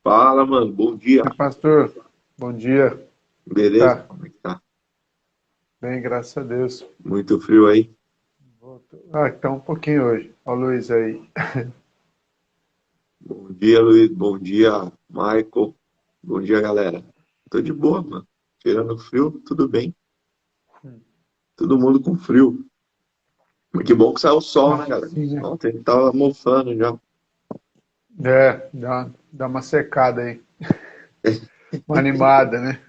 Fala, mano. Bom dia. Oi, pastor. Bom dia. Beleza? Tá Como é que tá? bem, graças a Deus. Muito frio aí? Tá um pouquinho hoje. Olha o Luiz aí. Bom dia, Luiz. Bom dia, Michael. Bom dia, galera. Tô de boa, mano. Tirando frio, tudo bem. Todo mundo com frio. Mas que bom que saiu o sol, né, Ah, galera? sim, né? Ontem tava mofando já. Dá uma secada aí. Uma animada, né?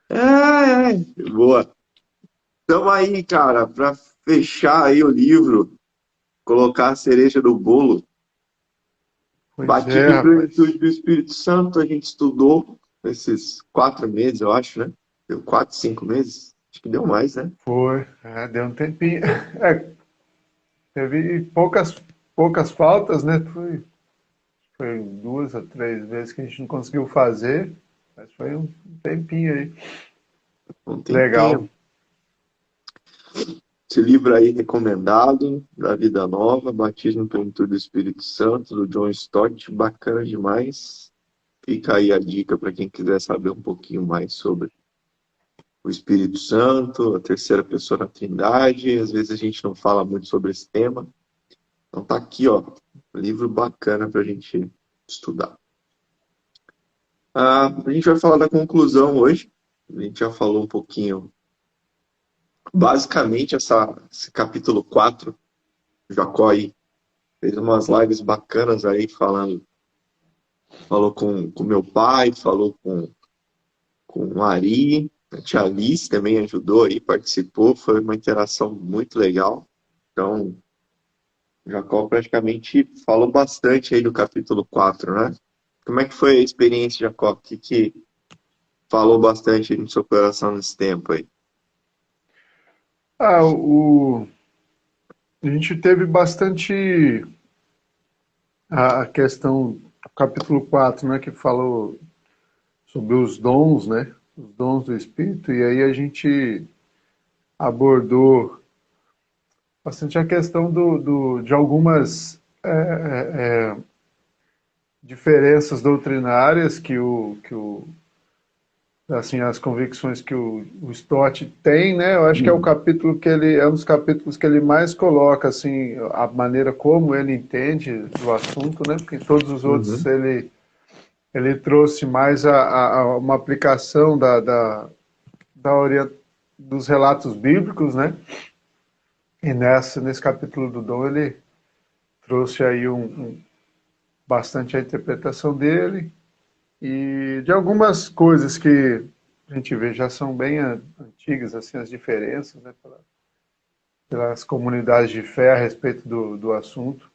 Ai, ai. Boa. Então aí, cara, pra fechar aí o livro, colocar a cereja do bolo, Pois é, batismo em rapaz. plenitude do Espírito Santo, a gente estudou esses 4 meses, eu acho, né? Deu 4, 5 meses? Acho que deu mais, né? Foi. Deu um tempinho. É, teve poucas faltas, né? Foi 2 ou 3 vezes que a gente não conseguiu fazer, mas foi um tempinho aí. Um tempinho. Legal. Esse livro aí recomendado, da Vida Nova, Batismo em Plenitude do Espírito Santo, do John Stott, bacana demais. Fica aí a dica para quem quiser saber um pouquinho mais sobre o Espírito Santo, a terceira pessoa da Trindade. Às vezes a gente não fala muito sobre esse tema. Então tá aqui, ó, um livro bacana para a gente estudar. A gente vai falar da conclusão hoje. A gente já falou um pouquinho, basicamente, esse capítulo 4, Jacó aí fez umas lives bacanas aí falou com meu pai, falou com o Ari, a tia Alice também ajudou aí, participou, foi uma interação muito legal. Então, Jacó praticamente falou bastante aí do capítulo 4, né? Como é que foi a experiência, Jacó? O que falou bastante no seu coração nesse tempo aí? Ah, a gente teve bastante a questão do capítulo 4, né, que falou sobre os dons, né, os dons do Espírito, e aí a gente abordou bastante a questão de algumas diferenças doutrinárias assim, as convicções que o Stott tem, né? Eu acho que é o Uhum. capítulo que ele é um dos capítulos que ele mais coloca assim a maneira como ele entende do assunto, né? Porque em todos os outros Uhum. ele trouxe mais a uma aplicação dos relatos bíblicos, né? E nesse capítulo do Dom ele trouxe aí bastante a interpretação dele e de algumas coisas que a gente vê já são bem antigas, assim, as diferenças, né? Pelas comunidades de fé a respeito do assunto.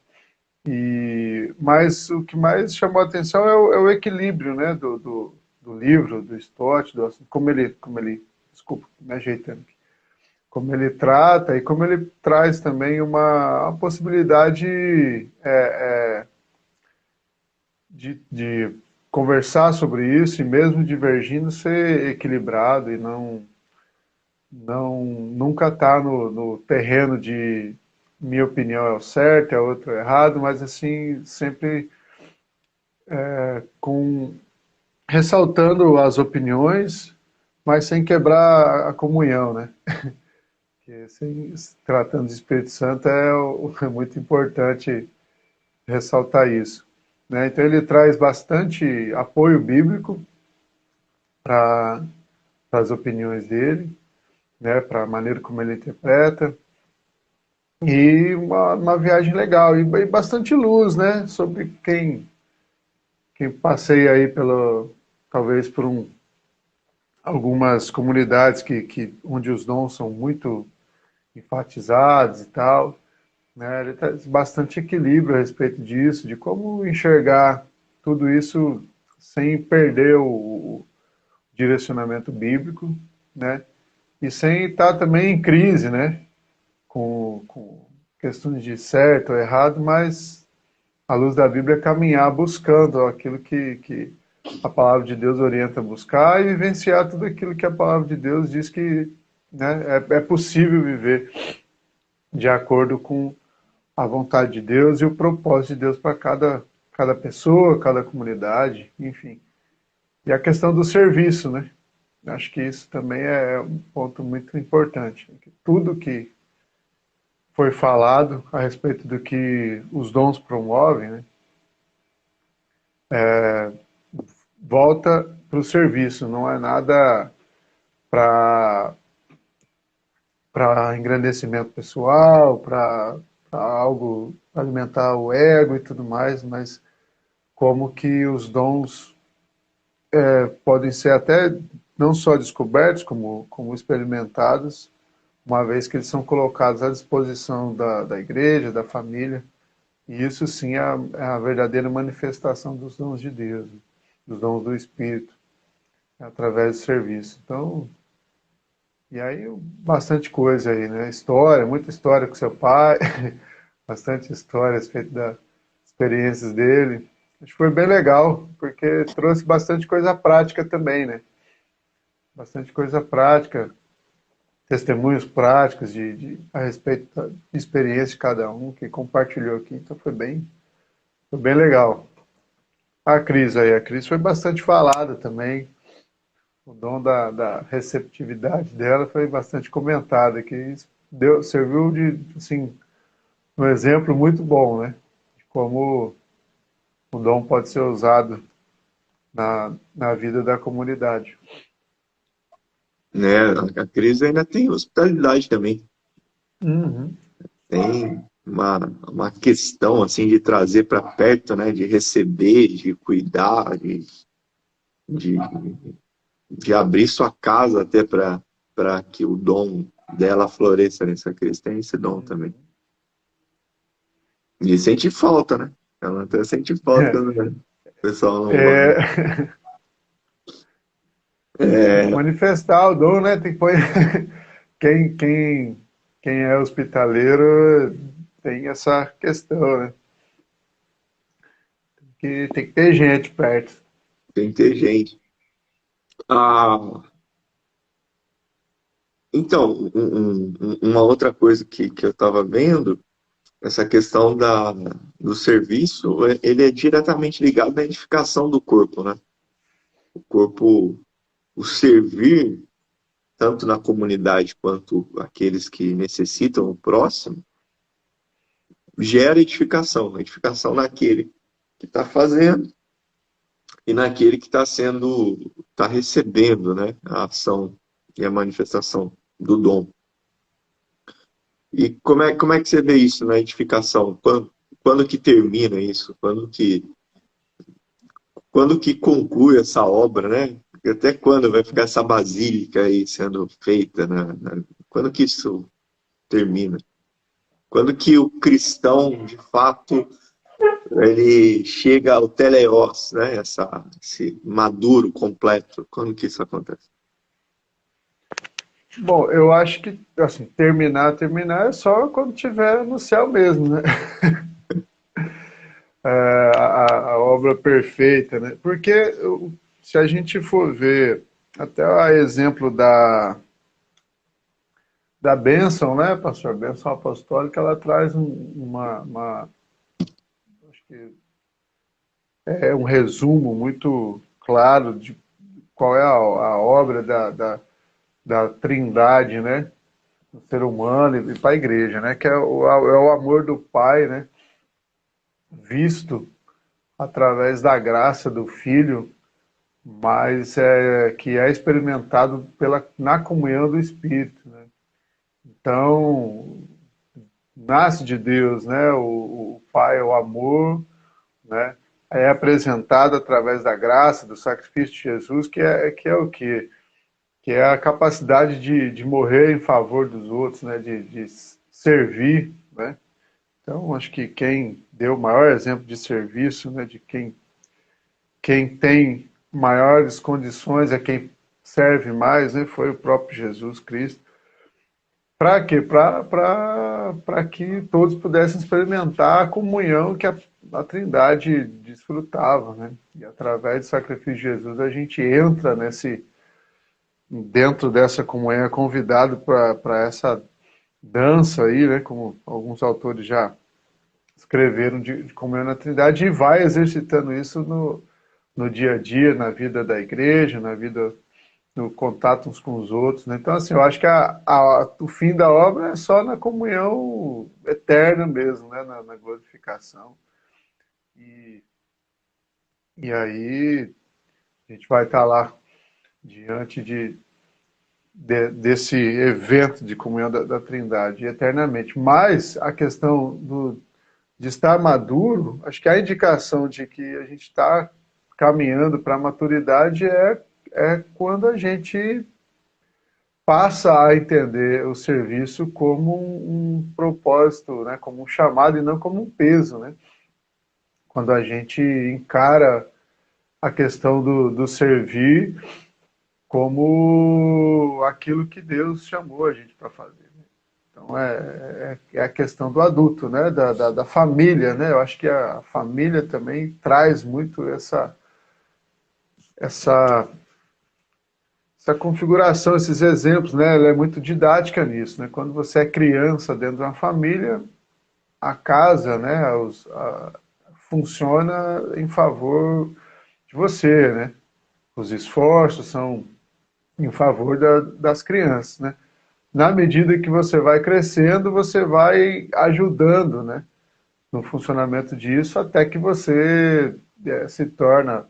Mas o que mais chamou a atenção é o equilíbrio, né, do livro, do Stott, como ele, desculpa, me ajeitando aqui, como ele trata e como ele traz também uma possibilidade de conversar sobre isso e mesmo divergindo ser equilibrado e nunca estar no terreno de minha opinião é o certo, é outro é errado, mas assim sempre com ressaltando as opiniões, mas sem quebrar a comunhão, né? Que se tratando de Espírito Santo é muito importante ressaltar isso, né? Então ele traz bastante apoio bíblico para as opiniões dele, né? Para a maneira como ele interpreta e uma viagem legal e bastante luz, né? Sobre quem passeia aí talvez por algumas comunidades onde os dons são muito enfatizados e tal, né? Ele traz bastante equilíbrio a respeito disso, de como enxergar tudo isso sem perder o direcionamento bíblico, né? E sem estar também em crise, né? Com questões de certo ou errado, mas à luz da Bíblia caminhar buscando aquilo que a palavra de Deus orienta a buscar e vivenciar tudo aquilo que a palavra de Deus diz que, né, é possível viver de acordo com a vontade de Deus e o propósito de Deus para cada pessoa, cada comunidade, enfim. E a questão do serviço, né? Acho que isso também é um ponto muito importante. Tudo que foi falado a respeito do que os dons promovem, né, volta para o serviço, não é nada para engrandecimento pessoal, para algo alimentar o ego e tudo mais, mas como que os dons podem ser até não só descobertos, como experimentados, uma vez que eles são colocados à disposição da igreja, da família. E isso sim é a verdadeira manifestação dos dons de Deus, dos dons do Espírito, através do serviço. Então, e aí bastante coisa aí, né? História, muita história com seu pai, bastante história a respeito das experiências dele. Acho que foi bem legal, porque trouxe bastante coisa prática também, né? Bastante coisa prática, testemunhos práticos a respeito da experiência de cada um que compartilhou aqui. Então foi bem legal. A Cris foi bastante falada também. O dom da receptividade dela foi bastante comentado, que isso serviu de, assim, um exemplo muito bom, né? De como o dom pode ser usado na vida da comunidade. Né? A crise ainda tem hospitalidade também. Uhum. Tem uma questão assim de trazer para perto, né? De receber, de cuidar, de, de abrir sua casa até para que o dom dela floresça nessa crise. Tem esse dom também. E sente falta, né? Ela até sente falta quando o pessoal não vai. É, tem que É, manifestar o dom, né? Tem que pôr... quem, quem, quem é hospitaleiro tem essa questão, né? Que tem que ter gente perto. tem que ter gente. Ah, então, uma outra coisa que eu estava vendo, essa questão do serviço, ele é diretamente ligado à edificação do corpo, né? O corpo, o servir, tanto na comunidade quanto aqueles que necessitam o próximo, gera edificação naquele que está fazendo e naquele que está recebendo, né? A ação e a manifestação do dom. E como é que você vê isso na edificação? Quando que termina isso? Quando que conclui essa obra, né? Até quando vai ficar essa basílica aí sendo feita? Quando que isso termina? Quando que o cristão, de fato, ele chega ao teleios, né? Esse maduro completo. Quando que isso acontece? Bom, eu acho que, assim, terminar é só quando tiver no céu mesmo, né? A obra perfeita, né? Porque se a gente for ver até o exemplo da bênção, né, pastor? Bênção apostólica, ela traz acho que é um resumo muito claro de qual é a obra da Trindade, né? Do ser humano e para a igreja, né? Que é o amor do Pai, né? Visto através da graça do Filho, mas que é experimentado na comunhão do Espírito, né? Então, nasce de Deus, né? O Pai é o amor, né? É apresentado através da graça, do sacrifício de Jesus, que é o quê? Que é a capacidade de morrer em favor dos outros, né? De servir, né? Então, acho que quem deu o maior exemplo de serviço, né? De quem tem maiores condições é quem serve mais, né? Foi o próprio Jesus Cristo. Para quê? Para que todos pudessem experimentar a comunhão que a Trindade desfrutava, né? E através do sacrifício de Jesus a gente entra dentro dessa comunhão, é convidado para essa dança aí, né? Como alguns autores escreveram de comunhão na Trindade e vai exercitando isso no dia a dia, na vida da igreja, na vida, no contato uns com os outros, né? Então, assim, eu acho que o fim da obra é só na comunhão eterna mesmo, né? Na glorificação. E, e aí a gente vai estar lá diante desse evento de comunhão da Trindade eternamente. Mas a questão de estar maduro, acho que a indicação de que a gente está caminhando para a maturidade é quando a gente passa a entender o serviço como um propósito, né, como um chamado e não como um peso, né? Quando a gente encara a questão do servir como aquilo que Deus chamou a gente para fazer. Então é a questão do adulto, né? Da família, né? Eu acho que a família também traz muito essa, essa configuração, esses exemplos, né? Ela é muito didática nisso, né? Quando você é criança dentro de uma família, a casa, né? Funciona em favor de você, né? Os esforços são em favor das crianças, né? Na medida que você vai crescendo, você vai ajudando, né, no funcionamento disso, até que você se torna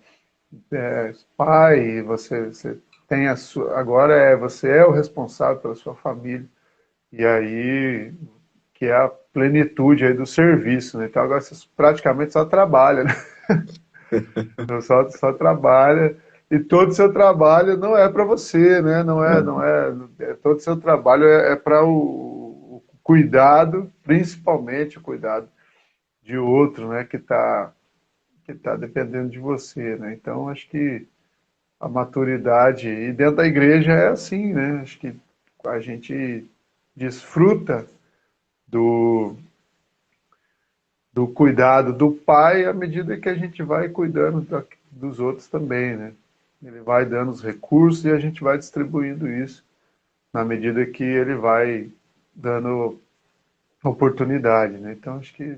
pai, você tem agora você é o responsável pela sua família, e aí que é a plenitude aí do serviço, né? Então agora você praticamente só trabalha, né? Só trabalha e todo o seu trabalho não é para você, né? Todo o seu trabalho é para o cuidado, principalmente o cuidado de outro, né? Que tá dependendo de você, né? Então acho que a maturidade e dentro da igreja é assim, né? Acho que a gente desfruta do do cuidado do pai à medida que a gente vai cuidando dos outros também, né? Ele vai dando os recursos e a gente vai distribuindo isso na medida que ele vai dando oportunidade, né? Então acho que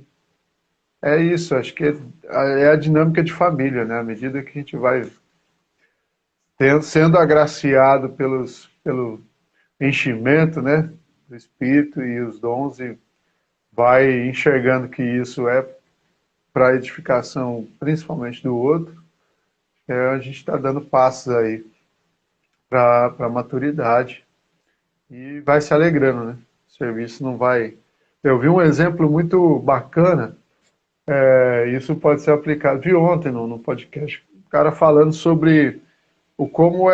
é isso, acho que é a dinâmica de família, né? À medida que a gente vai sendo agraciado pelo enchimento, né? Do Espírito e os dons e vai enxergando que isso é para a edificação principalmente do outro, a gente está dando passos aí para a maturidade e vai se alegrando, né? O serviço não vai. Eu vi um exemplo muito bacana, isso pode ser aplicado. Vi ontem no podcast, o cara falando sobre o como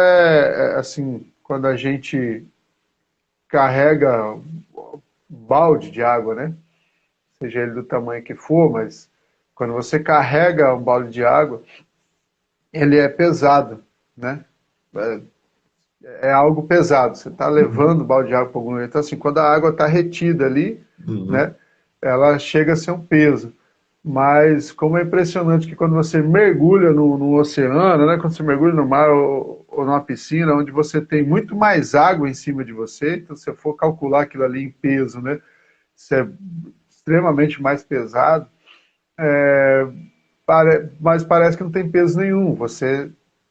assim, quando a gente carrega um balde de água, né? Seja ele do tamanho que for, mas quando você carrega um balde de água, ele é pesado, né? É algo pesado. Você está levando o balde de água para algum lugar. Então, assim, quando a água está retida ali, Uhum. né? Ela chega a ser um peso. Mas como é impressionante que quando você mergulha no oceano, né? Quando você mergulha no mar ou numa piscina, onde você tem muito mais água em cima de você, então se você for calcular aquilo ali em peso, né? Isso é extremamente mais pesado. É, mas parece que não tem peso nenhum,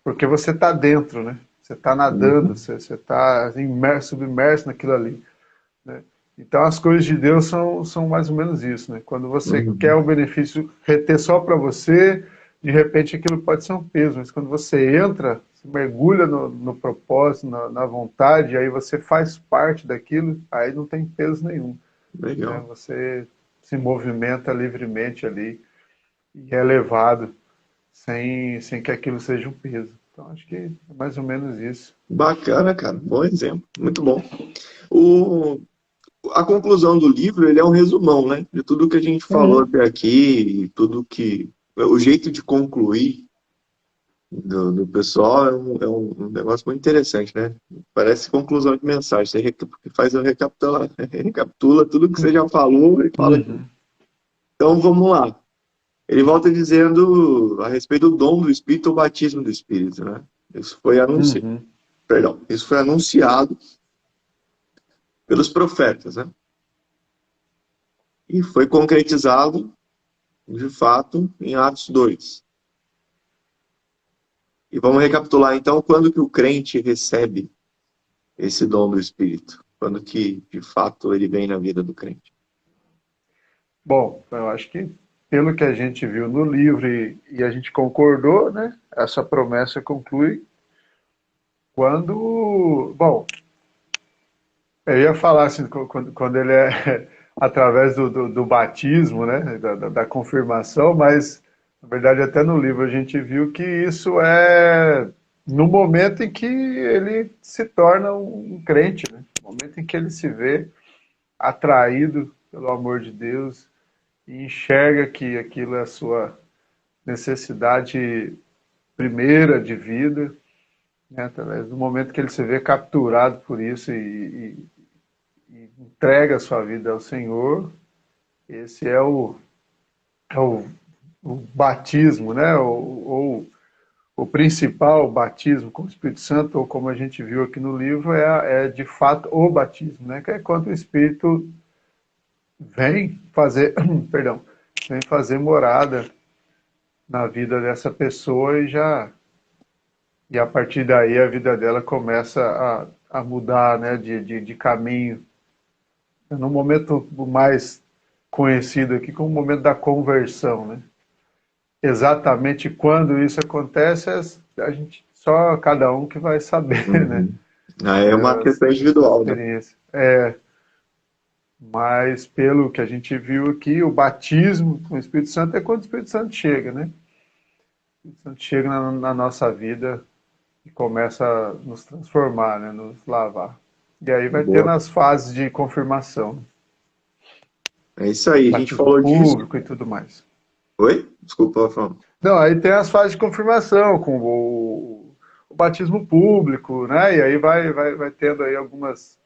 porque você está dentro, né? Você está nadando, Uhum. você está submerso naquilo ali, né? Então as coisas de Deus são mais ou menos isso, né? Quando você quer Uhum. o benefício reter só para você, de repente aquilo pode ser um peso, mas quando você entra, você mergulha no propósito, na vontade, aí você faz parte daquilo, aí não tem peso nenhum, né? Legal. Você se movimenta livremente ali e é levado sem que aquilo seja um peso. Então, acho que é mais ou menos isso. Bacana, cara. Bom exemplo. Muito bom. O, a conclusão do livro, ele é um resumão, né? De tudo que a gente falou Uhum. até aqui, e tudo que... O jeito de concluir do pessoal é um negócio muito interessante, né? Parece conclusão de mensagem. Você faz a recapitula tudo que você já falou e fala de... Uhum. Então, vamos lá. Ele volta dizendo a respeito do dom do Espírito ou batismo do Espírito, né? Isso foi anunciado, Uhum. perdão, isso foi anunciado pelos profetas, né? E foi concretizado de fato, em Atos 2. E vamos recapitular então quando que o crente recebe esse dom do Espírito, quando que de fato ele vem na vida do crente. Bom, eu acho que pelo que a gente viu no livro e a gente concordou, né? Essa promessa conclui quando, bom, eu ia falar assim, quando ele é através do batismo, né, da confirmação, mas na verdade até no livro a gente viu que isso é no momento em que ele se torna um crente, né, no momento em que ele se vê atraído pelo amor de Deus e enxerga que aquilo é a sua necessidade primeira de vida, né, através do momento que ele se vê capturado por isso e entrega a sua vida ao Senhor, esse é o batismo, né? Ou o principal batismo com o Espírito Santo, ou como a gente viu aqui no livro, é de fato o batismo, né? Que é quando o Espírito vem fazer, perdão, vem fazer morada na vida dessa pessoa e a partir daí a vida dela começa a mudar, né? De caminho. No momento mais conhecido aqui como o momento da conversão, né? Exatamente quando isso acontece, a gente só cada um que vai saber, né? Uhum. Aí é uma As questão individual, né? experiências. Mas pelo que a gente viu aqui, o batismo com o Espírito Santo é quando o Espírito Santo chega, né? O Espírito Santo chega na nossa vida e começa a nos transformar, né? Nos lavar. E aí vai tendo Boa. as fases de confirmação, É isso aí, a gente batismo falou disso. público e tudo mais. Oi? Desculpa, Rafael. Não, aí tem as fases de confirmação, com o batismo público, né? E aí vai tendo aí algumas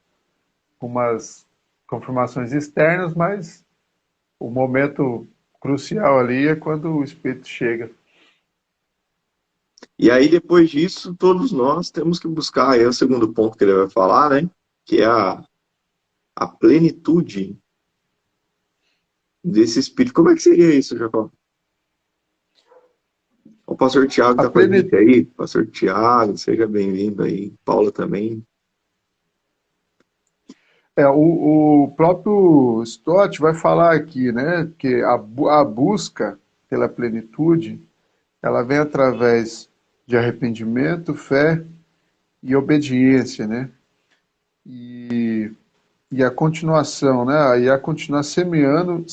confirmações externas, mas o momento crucial ali é quando o Espírito chega. E aí, depois disso, todos nós temos que buscar, aí é o segundo ponto que ele vai falar, né? Que é a plenitude desse Espírito. Como é que seria isso, Jacó? O pastor Tiago A está com a gente plenitude, aí. Pastor Tiago, seja bem-vindo aí. Paula também. o próprio Stott vai falar aqui, né? Que a busca pela plenitude, ela vem através de arrependimento, fé e obediência, né? E E a continuação, né? E a continuar semeando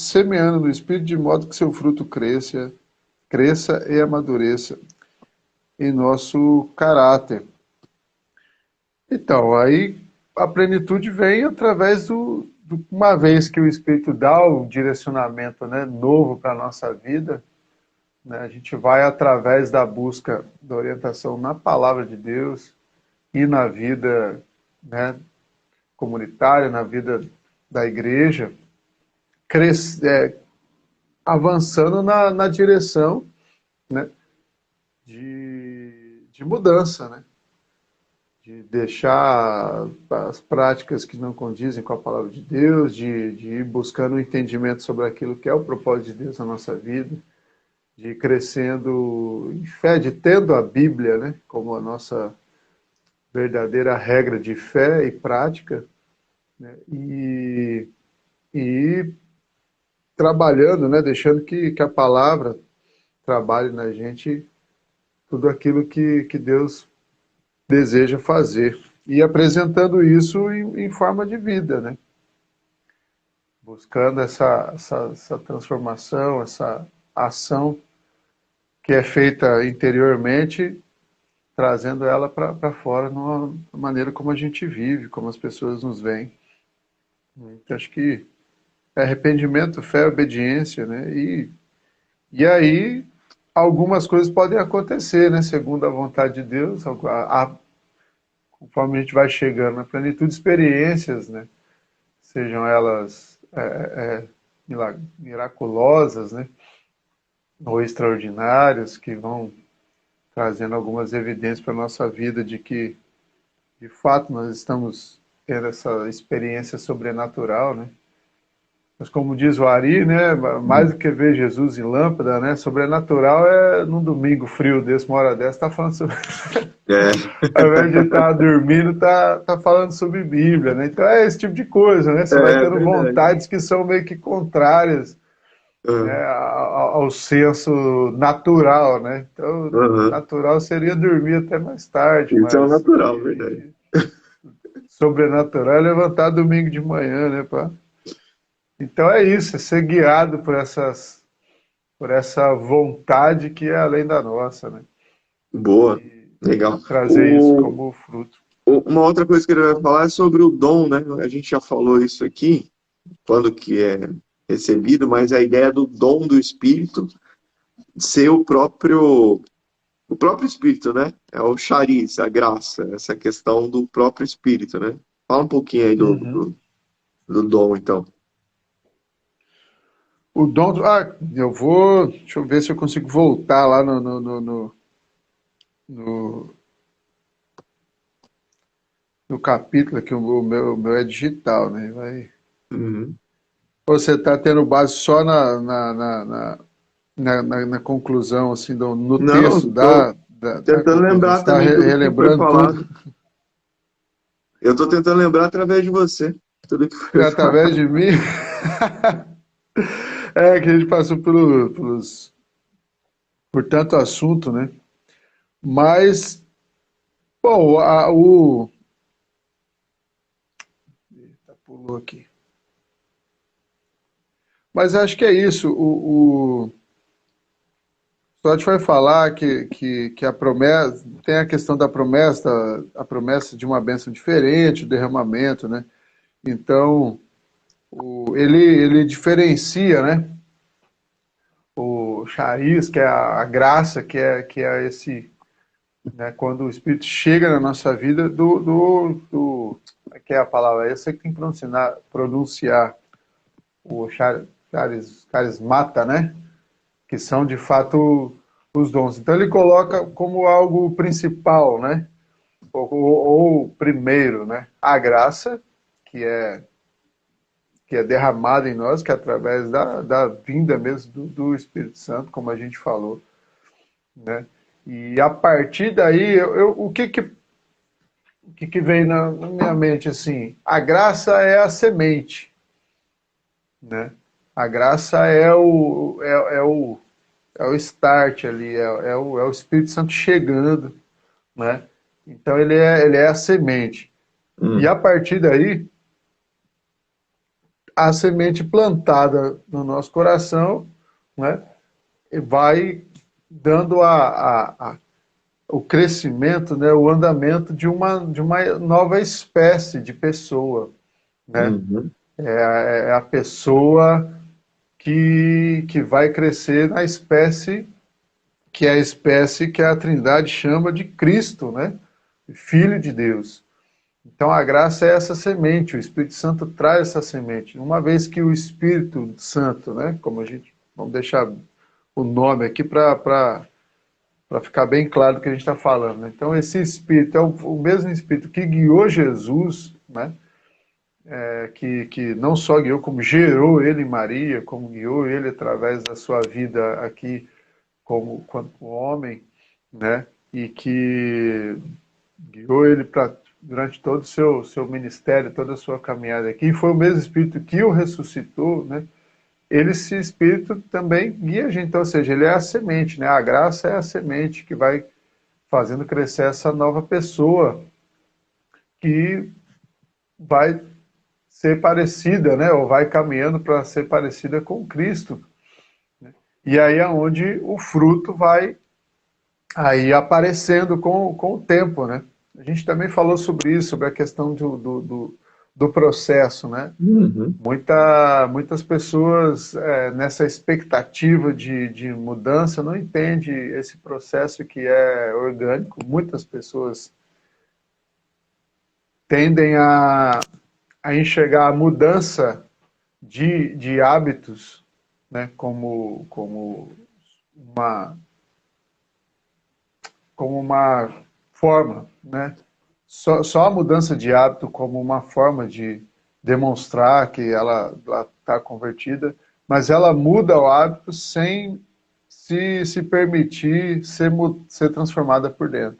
no Espírito de modo que seu fruto cresça e amadureça em nosso caráter. Então, aí a plenitude vem através uma vez que o Espírito dá o direcionamento, né, novo para a nossa vida, né, a gente vai através da busca da orientação na palavra de Deus e na vida, né, comunitária, na vida da igreja, avançando na direção, né, de mudança, né, de deixar as práticas que não condizem com a palavra de Deus, de ir buscando o entendimento sobre aquilo que é o propósito de Deus na nossa vida, de ir crescendo em fé, de tendo a Bíblia, né, como a nossa verdadeira regra de fé e prática, né, e trabalhando, né, deixando que a palavra trabalhe na gente tudo aquilo que Deus deseja fazer. E apresentando isso em forma de vida, né? Buscando essa transformação, essa ação que é feita interiormente, trazendo ela para fora numa maneira como a gente vive, como as pessoas nos veem. Então, acho que é arrependimento, fé, obediência, né? E aí algumas coisas podem acontecer, né? Segundo a vontade de Deus, conforme a gente vai chegando na plenitude, experiências, né? Sejam elas miraculosas, né? Ou extraordinárias, que vão trazendo algumas evidências para a nossa vida de que, de fato, nós estamos tendo essa experiência sobrenatural, né? Mas como diz o Ari, né, mais do que ver Jesus em lâmpada, né, sobrenatural é num domingo frio desse, uma hora dessa, tá falando sobre, É. ao invés de estar dormindo, tá falando sobre Bíblia, né? Então é esse tipo de coisa, né? Você vai É tendo verdade. vontades que são meio que contrárias, Ah, né, ao senso natural, né? Então, aham. natural seria dormir até mais tarde, Isso é o mas natural, verdade. sobrenatural é levantar domingo de manhã, né, pá? Então é isso, é ser guiado por essa vontade que é além da nossa, né? Boa, E legal. trazer isso como fruto. Uma outra coisa que ele vai falar é sobre o dom, né? A gente já falou isso aqui, quando que é recebido, mas a ideia do dom do Espírito ser o próprio Espírito, né? É o chariz, a graça, essa questão do próprio Espírito, né? Fala um pouquinho aí Uhum. do dom, então. O dom do... Ah, eu vou... Deixa eu ver se eu consigo voltar lá no, no capítulo, que o meu é digital, né? Uhum. Você está tendo base só na conclusão, assim, no Não, texto estou da tentando conclusão. Você lembrar está também tudo que foi relembrando tudo falado. Eu estou tentando lembrar através de você, tudo que foi através falado. de mim. É que a gente passou por tanto assunto, né? Mas, bom, pulou aqui. Mas acho que é isso. O Stott vai falar que a promessa, tem a questão da promessa, a promessa de uma bênção diferente, o derramamento, né? Então, ele diferencia, né? O chariz, que é a graça, que é esse, né? Quando o Espírito chega na nossa vida, que é a palavra, eu sei que tem que pronunciar o carismata, né? Que são de fato os dons. Então ele coloca como algo principal, né? Ou primeiro, né? A graça, que é que é derramada em nós, que é através da vinda mesmo do Espírito Santo, como a gente falou, né? E a partir daí, o que vem na minha mente assim? A graça é a semente, né? A graça é o start ali, é o Espírito Santo chegando, né? Então ele é a semente. E Hum, a partir daí, a semente plantada no nosso coração, né? Vai dando o crescimento, né? O andamento de uma nova espécie de pessoa, né? uhum, É a pessoa que vai crescer na espécie que é a espécie que a Trindade chama de Cristo, né? Filho de Deus. Então a graça é essa semente, o Espírito Santo traz essa semente. Uma vez que o Espírito Santo, né, como a gente, vamos deixar o nome aqui para ficar bem claro do que a gente está falando. Né? Então esse Espírito é o mesmo Espírito que guiou Jesus, né, que não só guiou, como gerou ele em Maria, como guiou ele através da sua vida aqui como homem, né, e que guiou ele durante todo o seu ministério, toda a sua caminhada aqui, e foi o mesmo Espírito que o ressuscitou, né? Esse Espírito também guia a gente, então, ou seja, ele é a semente, né? A graça é a semente que vai fazendo crescer essa nova pessoa que vai ser parecida, né? Ou vai caminhando para ser parecida com Cristo. E aí é onde o fruto vai aí aparecendo com o tempo, né? A gente também falou sobre isso, sobre a questão do processo, né? uhum. Muitas pessoas nessa expectativa de mudança não entendem esse processo que é orgânico. Muitas pessoas tendem a enxergar a mudança de hábitos, né, como uma, como uma forma, né? Só a mudança de hábito como uma forma de demonstrar que ela está convertida, mas ela muda o hábito sem se permitir ser transformada por dentro,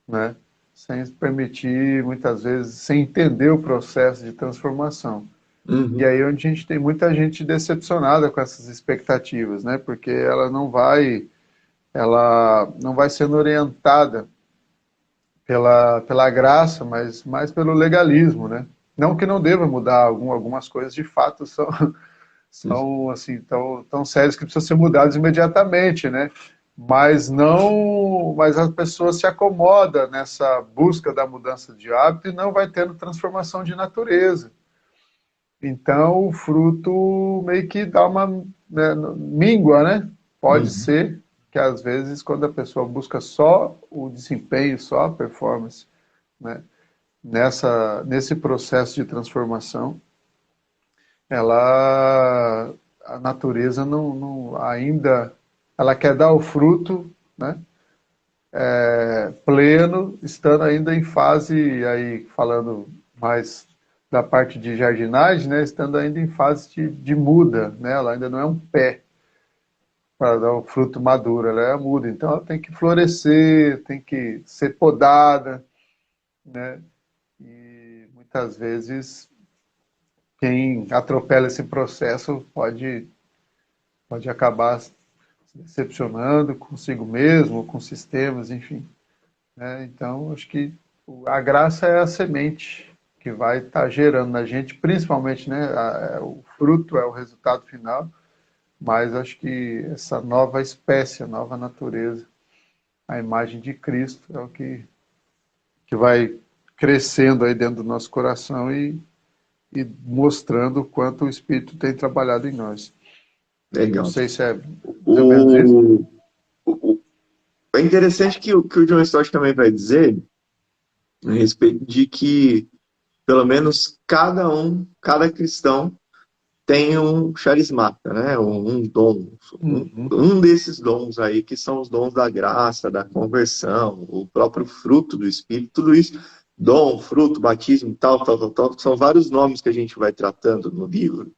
né? Sem se permitir, muitas vezes, sem entender o processo de transformação. E Uhum. aí onde a gente tem muita gente decepcionada com essas expectativas, né? Porque ela não vai sendo orientada pela graça, mas mais pelo legalismo, né? Não que não deva mudar, algumas coisas de fato são assim, tão sérias que precisam ser mudadas imediatamente, né? Mas não, mas a pessoa se acomoda nessa busca da mudança de hábito e não vai tendo transformação de natureza. Então o fruto meio que dá uma, né, míngua, né? Pode Uhum. ser que às vezes quando a pessoa busca só o desempenho, só a performance, né? Nesse processo de transformação, a natureza ainda, ela quer dar o fruto, né, pleno, estando ainda em fase, aí falando mais da parte de jardinagem, né, estando ainda em fase de muda, né, ela ainda não é um pé para dar o fruto maduro, ela é muda, então ela tem que florescer, tem que ser podada, né, e muitas vezes quem atropela esse processo pode acabar se decepcionando consigo mesmo, com sistemas, enfim, né? Então, acho que a graça é a semente que vai estar gerando na gente, principalmente, né? O fruto é o resultado final, mas acho que essa nova espécie, a nova natureza, a imagem de Cristo é o que vai crescendo aí dentro do nosso coração e mostrando o quanto o Espírito tem trabalhado em nós. Não Legal. sei se é mais ou menos isso. O, o, é interessante que o John Stott também vai dizer a respeito de que, pelo menos, cada cristão tem um charismata, né? Um dom. Uhum. Um desses dons aí, que são os dons da graça, da conversão, o próprio fruto do Espírito, tudo isso, dom, fruto, batismo, tal, são vários nomes que a gente vai tratando no livro,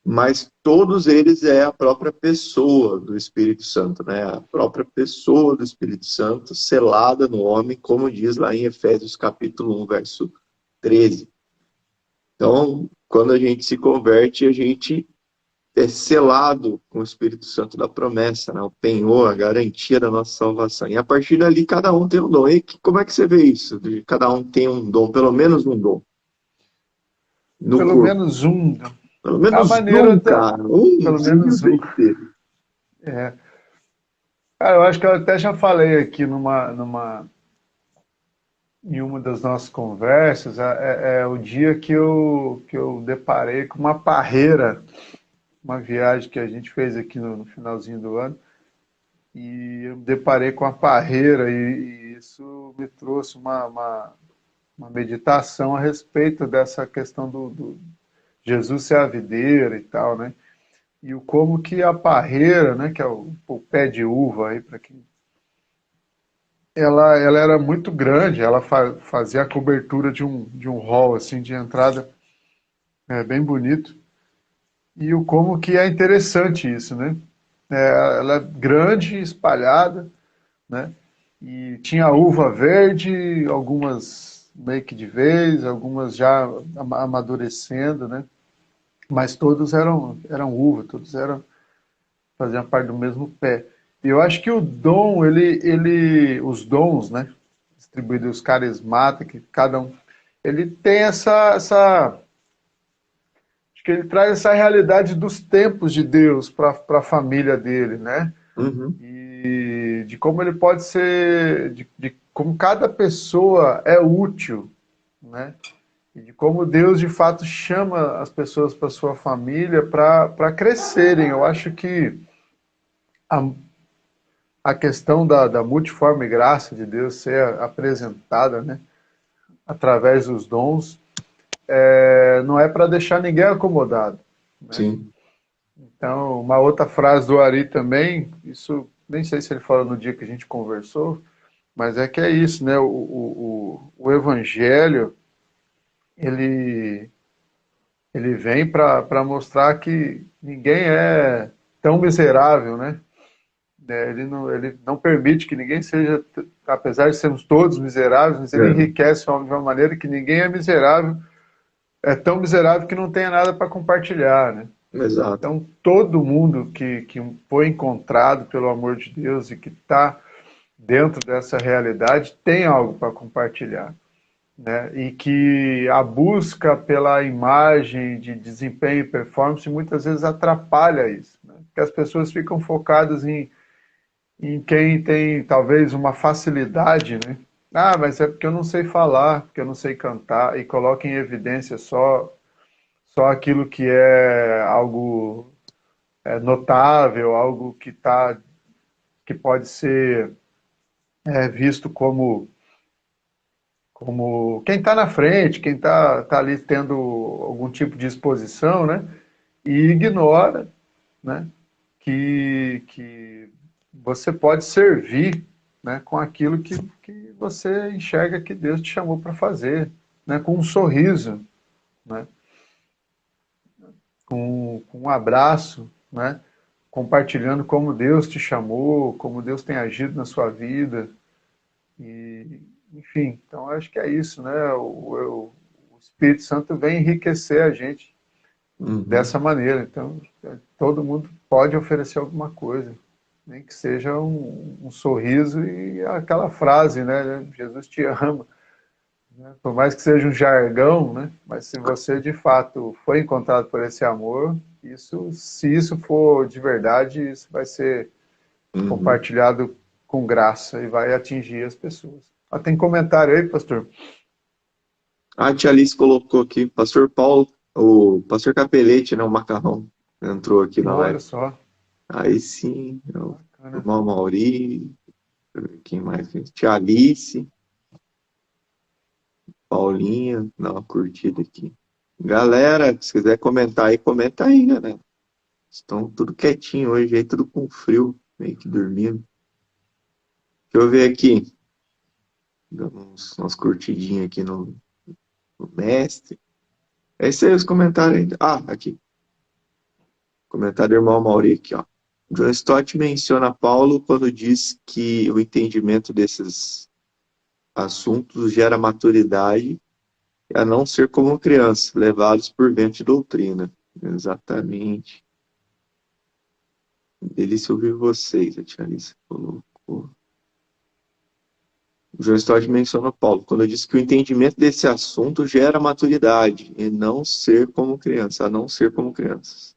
mas todos eles é a própria pessoa do Espírito Santo, né? A própria pessoa do Espírito Santo selada no homem, como diz lá em Efésios capítulo 1, verso 13. Então, quando a gente se converte, a gente é selado com o Espírito Santo da promessa, né? O penhor, a garantia da nossa salvação. E a partir dali, cada um tem um dom. E como é que você vê isso? De cada um tem um dom, pelo menos um dom no Pelo corpo. menos um. Pelo A menos maneira um, da. cara. Um, Pelo você viu menos um. tem que ter. É. Cara, eu acho que eu até já falei aqui em uma das nossas conversas, é o dia que eu deparei com uma parreira, uma viagem que a gente fez aqui no finalzinho do ano, e eu me deparei com a parreira, e isso me trouxe uma meditação a respeito dessa questão do Jesus ser a videira e tal, né? E o como que a parreira, né, que é o pé de uva aí para quem ela era muito grande, ela fazia a cobertura de um hall assim de entrada, bem bonito. E o como que é interessante isso, né? Ela é grande, espalhada, né? E tinha uva verde, algumas meio que de vez, algumas já amadurecendo, né? Mas todos eram uva, todos faziam parte do mesmo pé. E eu acho que o dom, os dons, né? Distribuídos, os carismáticos, que cada um, ele tem acho que ele traz essa realidade dos tempos de Deus para a família dele, né? Uhum. E de como ele pode ser, de como cada pessoa é útil, né? E de como Deus de fato chama as pessoas para sua família para crescerem. Eu acho que a, a questão da multiforme graça de Deus ser apresentada, né, através dos dons, não é para deixar ninguém acomodado, né? Sim. Então, uma outra frase do Ari também, isso nem sei se ele falou no dia que a gente conversou, mas é que é isso, né? O Evangelho, ele, Ele vem para mostrar que ninguém é tão miserável, né? Ele não permite que ninguém seja, apesar de sermos todos miseráveis, mas ele É, enriquece de uma maneira que ninguém é miserável, é tão miserável que não tenha nada para compartilhar, né? exato. Então, todo mundo que foi encontrado pelo amor de Deus e que está dentro dessa realidade tem algo para compartilhar, né? E que a busca pela imagem de desempenho e performance muitas vezes atrapalha isso, né? Porque as pessoas ficam focadas em quem tem talvez uma facilidade, né? Ah, mas é porque eu não sei falar, porque eu não sei cantar, e coloca em evidência só aquilo que é algo notável, algo que pode ser visto como quem está na frente, quem tá ali tendo algum tipo de exposição, né? E ignora, né? Que você pode servir, né? Com aquilo que você enxerga que Deus te chamou para fazer, né? Com um sorriso, né? Com um abraço, né? Compartilhando como Deus te chamou, como Deus tem agido na sua vida. E, enfim, então acho que é isso, né? O Espírito Santo vem enriquecer a gente Uhum. dessa maneira. Então, todo mundo pode oferecer alguma coisa, nem que seja um sorriso e aquela frase, né? Jesus te ama. Né? Por mais que seja um jargão, né? Mas se você de fato foi encontrado por esse amor, isso, se isso for de verdade, isso vai ser Uhum. compartilhado com graça e vai atingir as pessoas. Ah, tem comentário aí, pastor? A tia Alice colocou aqui, Pastor Paulo, o Pastor Capelete, né, o macarrão, entrou aqui na Olha live. só, Aí sim, o bacana. irmão Mauri, quem mais? Tia Alice, Paulinha, dá uma curtida aqui. Galera, se quiser comentar aí, comenta aí, galera. Estão tudo quietinho hoje aí, tudo com frio, meio que dormindo. Deixa eu ver aqui, dando umas curtidinhas aqui no mestre. É isso aí, os comentários ainda. Ah, aqui. Comentário do irmão Mauri aqui, ó. John Stott menciona Paulo quando diz que o entendimento desses assuntos gera maturidade, a não ser como crianças, levados por vento de doutrina. Exatamente. Delícia ouvir vocês, a tia Alice colocou. O John Stott menciona Paulo quando diz que o entendimento desse assunto gera maturidade, e não ser como criança, a não ser como crianças,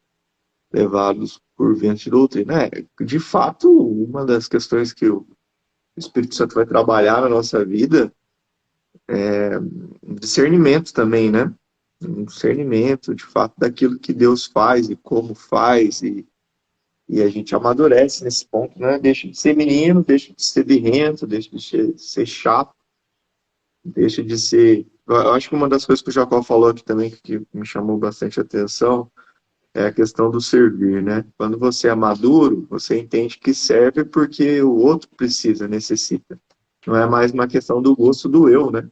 levados por vento de doutrina. De fato, uma das questões que o Espírito Santo vai trabalhar na nossa vida é um discernimento também, né? Um discernimento, de fato, daquilo que Deus faz e como faz, e a gente amadurece nesse ponto, né? Deixa de ser menino, deixa de ser birrento, deixa de ser chato, deixa de ser. Eu acho que uma das coisas que o Jacó falou aqui também, que me chamou bastante atenção, é a questão do servir, né? Quando você é maduro, você entende que serve porque o outro precisa, necessita. Não é mais uma questão do gosto do eu, né?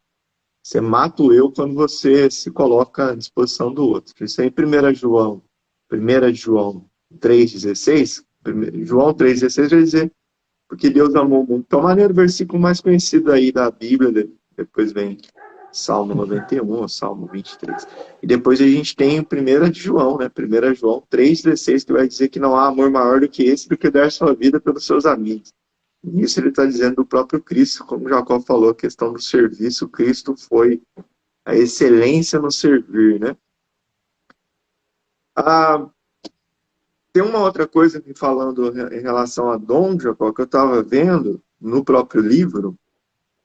Você mata o eu quando você se coloca à disposição do outro. Isso aí, 1 João 3,16, João 3,16 vai dizer, porque Deus amou o mundo. Então, maneiro, o versículo mais conhecido aí da Bíblia, depois vem Salmo 91, Salmo 23. E depois a gente tem o 1 João, né? 1 João 3,16, que vai dizer que não há amor maior do que esse, do que dar sua vida pelos seus amigos. Isso ele está dizendo do próprio Cristo, como Jacó falou, a questão do serviço, Cristo foi a excelência no servir, né? Ah, tem uma outra coisa que falando em relação a dom, Jacó, que eu estava vendo no próprio livro,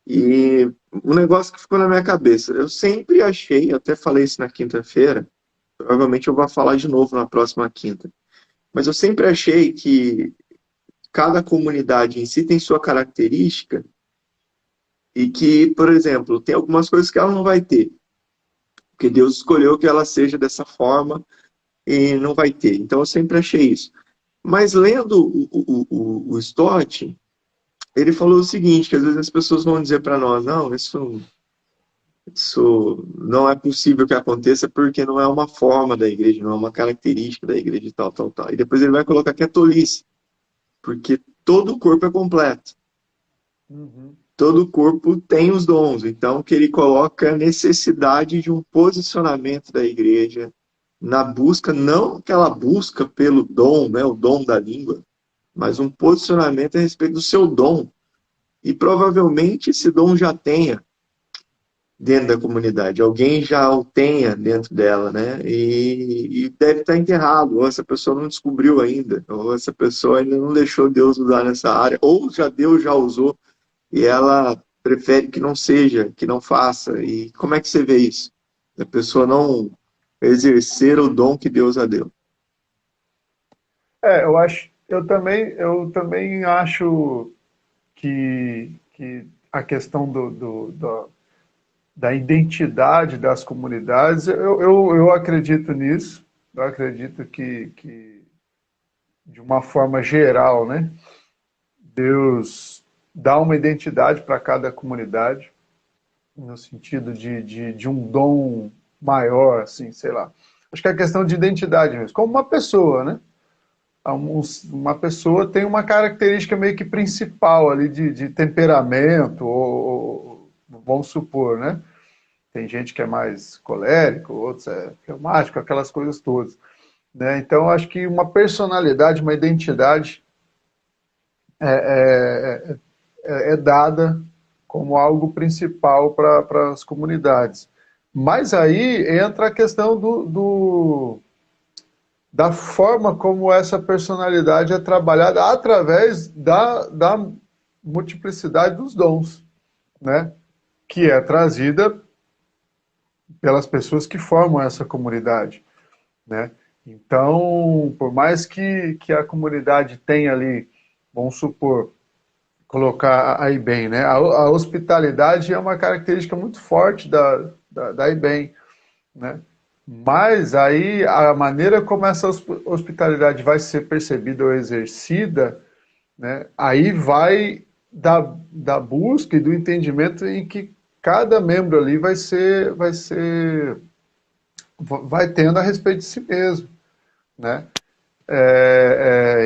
e um negócio que ficou na minha cabeça. Eu sempre achei, eu até falei isso na quinta-feira, provavelmente eu vou falar de novo na próxima quinta, mas eu sempre achei que cada comunidade em si tem sua característica e que, por exemplo, tem algumas coisas que ela não vai ter, porque Deus escolheu que ela seja dessa forma e não vai ter. Então eu sempre achei isso. Mas lendo o Stott, ele falou o seguinte, que às vezes as pessoas vão dizer para nós, não, Isso não é possível que aconteça porque não é uma forma da igreja, não é uma característica da igreja e tal, tal, tal. E depois ele vai colocar que é tolice, porque todo o corpo é completo. Uhum. Todo o corpo tem os dons. Então, que ele coloca a necessidade de um posicionamento da igreja na busca, não aquela busca pelo dom, né, o dom da língua, mas um posicionamento a respeito do seu dom. E provavelmente esse dom já tenha dentro da comunidade, alguém já o tenha dentro dela, né? E deve estar enterrado, ou essa pessoa não descobriu ainda, ou essa pessoa ainda não deixou Deus usar nessa área, ou já Deus já usou e ela prefere que não seja, que não faça. E como é que você vê isso? A pessoa não exercer o dom que Deus a deu. Eu acho, eu também acho que a questão da identidade das comunidades, eu acredito nisso, eu acredito que, de uma forma geral, né, Deus dá uma identidade para cada comunidade, no sentido de um dom maior, assim, sei lá. Acho que é questão de identidade mesmo, como uma pessoa, né? Uma pessoa tem uma característica meio que principal ali de temperamento, vamos supor, né? Tem gente que é mais colérico, outros é fleumático, aquelas coisas todas. Né? Então, acho que uma personalidade, uma identidade é dada como algo principal para as comunidades. Mas aí entra a questão da forma como essa personalidade é trabalhada através da multiplicidade dos dons, né? Que é trazida pelas pessoas que formam essa comunidade, né? Então, por mais que a comunidade tenha ali, vamos supor, colocar a IBEM, né? A hospitalidade é uma característica muito forte da IBEM, né? Mas aí a maneira como essa hospitalidade vai ser percebida ou exercida, né? Aí vai da busca e do entendimento em que cada membro ali vai tendo a respeito de si mesmo, né?